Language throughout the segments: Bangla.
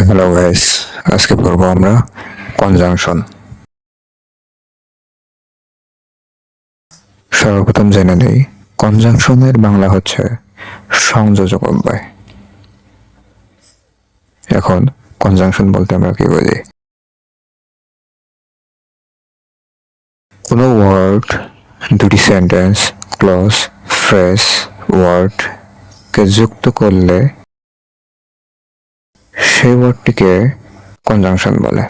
হ্যালো গাইস, আজকে পড়বো আমরা কনজাংশন। সর্বপ্রথম জেনে নেই কনজাংশনের বাংলা হচ্ছে সংযোজক অব্যয়। এখন কনজাংশন বলতে আমরা কি বুঝি? কোনো ওয়ার্ড, দুটি সেন্টেন্স, ক্লজ, ফ্রেজ, ওয়ার্ড কে যুক্ত করলে সেই ওয়ার্ডটিকে কনজাংশন বলে।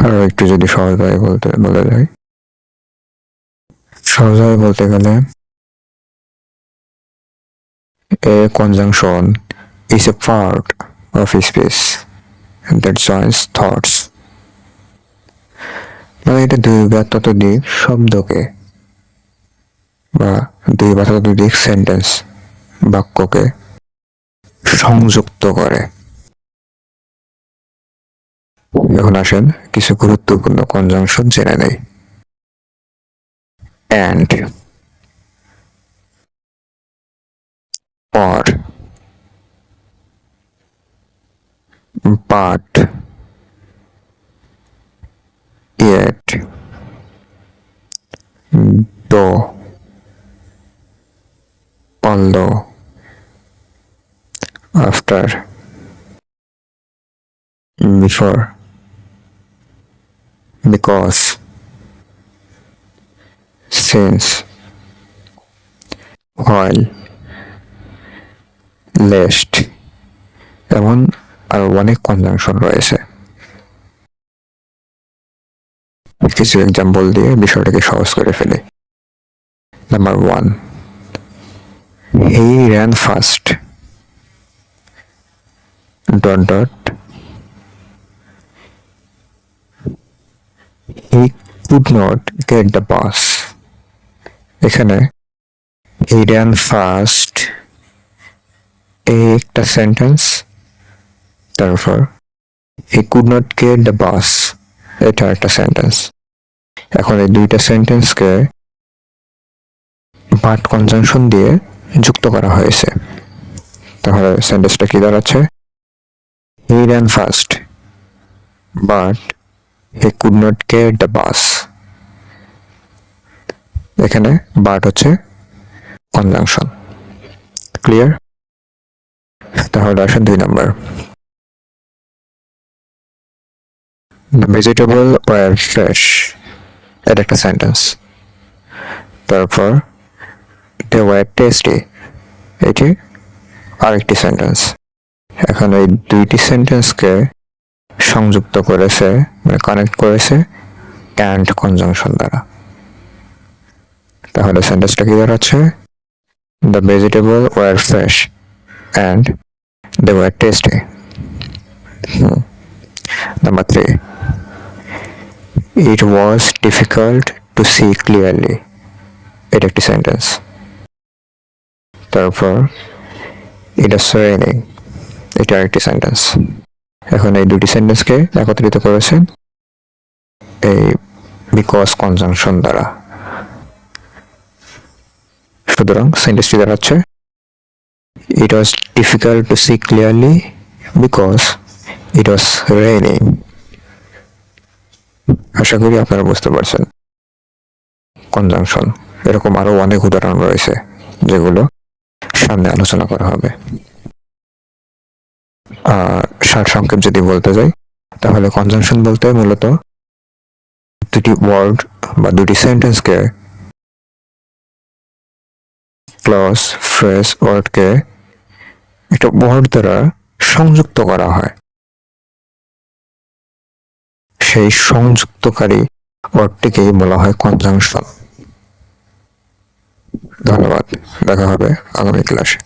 আর একটু যদি সহজভাবে বলা যায়, সহজভাবে বলতে গেলে a conjunction is a part of a speech that joins thoughts. মানে এটা দুই বা ততোধিক শব্দকে বা দুই বা ততোধিক সেন্টেন্স বাক্যকে সংযুক্ত করে। এখন আসেন কিছু গুরুত্বপূর্ণ কনজাংশন জেনে নেই। and, or, but, yet, though, although, after, before, because, since, while, lest, এমন আরো অনেক কনজাংশন রয়েছে। কিছু এক্সাম্পল দিয়ে বিষয়টাকে সহজ করে ফেলে। Number 1, he ran fast. Dot dot, he could not get the bus. এখানে he ran fast একটা সেন্টেন্স, তারপর he could not get the bus এটা একটা সেন্টেন্স। এখন এই দুইটা সেন্টেন্সকে বাট কনজাংশন দিয়ে যুক্ত করা হয়েছে। তাহলে সেন্টেন্সটা কি দাঁড়াচ্ছে? he ran fast but he could not get the bus. এখানে বাট হচ্ছে কনজাংশন। ক্লিয়ার? তাহলে আসেন 2 number. The vegetable were fresh এটা একটা সেন্টেন্স। তারপর they were tasty এটি আরেকটি সেন্টেন্স। এখন এই দুইটি সেন্টেন্সকে সংযুক্ত করেছে, মানে কানেক্ট করেছে and কনজাংশন দ্বারা। তাহলে সেন্টেন্সটা কি দাঁড়াচ্ছে? The vegetable were fresh and they were tasty. Number 3, it was difficult to see clearly এটা একটি সেন্টেন্স। তারপর it was raining এটা আরেকটি সেন্টেন্স। এখন এই দুটি সেন্টেন্সকে একত্রিত করেছেন এই বিকজ কনজাংশন দ্বারা। সুতরাং সেন্টেন্সটি দাঁড়াচ্ছে it was difficult to see clearly because it was raining. আশা করি আপনারা বুঝতে পারছেন কনজাংশন। এরকম আরো অনেক উদাহরণ রয়েছে যেগুলো সামনে আলোচনা করা হবে। সারসংক্ষেপ যদি বলতে যাই, তাহলে কনজাংশন বলতে মূলত দুটি ওয়ার্ড বা দুটি সেন্টেন্সকে, ক্লজ, ফ্রেজ, ওয়ার্ডকে একটা ওয়ার্ড দ্বারা সংযুক্ত করা হয়। সেই সংযুক্তকারী ওয়ার্ডটিকেই বলা হয় কনজাংশন। ধন্যবাদ, দেখা হবে আগামী ক্লাসে।